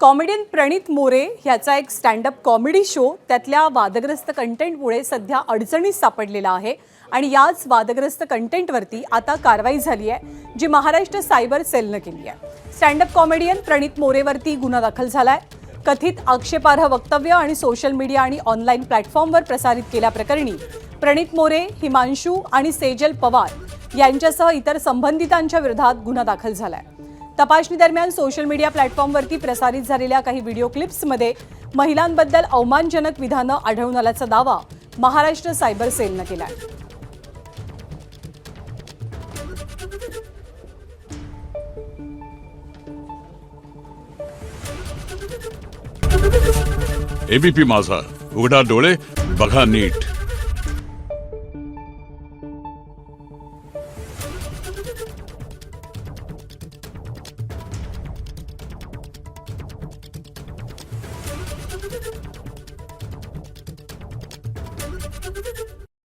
Comedian प्रणित मोरे ह्याचा एक stand up comedy show त्यातल्या वादग्रस्त कंटेंटमुळे सध्या अडचणीत सापडलेला आहे आणि याच वादग्रस्त कंटेंटवरती आता कारवाई झाली आहे जी महाराष्ट्र सायबर सेलने केली आहे। स्टँडअप कॉमेडियन प्रणित मोरेवरती गुन्हा दाखल झालाय। कथित आक्षेपार्ह वक्तव्य आणि सोशल मीडिया आणि ऑनलाईन प्लॅटफॉर्मवर प्रसारित केल्याप्रकरणी प्रणित मोरे, हिमांशू आणि सेजल पवार यांच्यासह इतर संबंधितांच्या विरोधात गुन्हा दाखल झालाय। तपासणी दरम्यान सोशल मीडिया प्लॅटफॉर्मवरती प्रसारित झालेल्या काही व्हिडिओ क्लिप्समध्ये महिलांबद्दल अवमानजनक विधानं आढळून आल्याचा दावा महाराष्ट्र सायबर सेलने केलाय। एबीपी माझा, उघडा डोळे बघा नीट।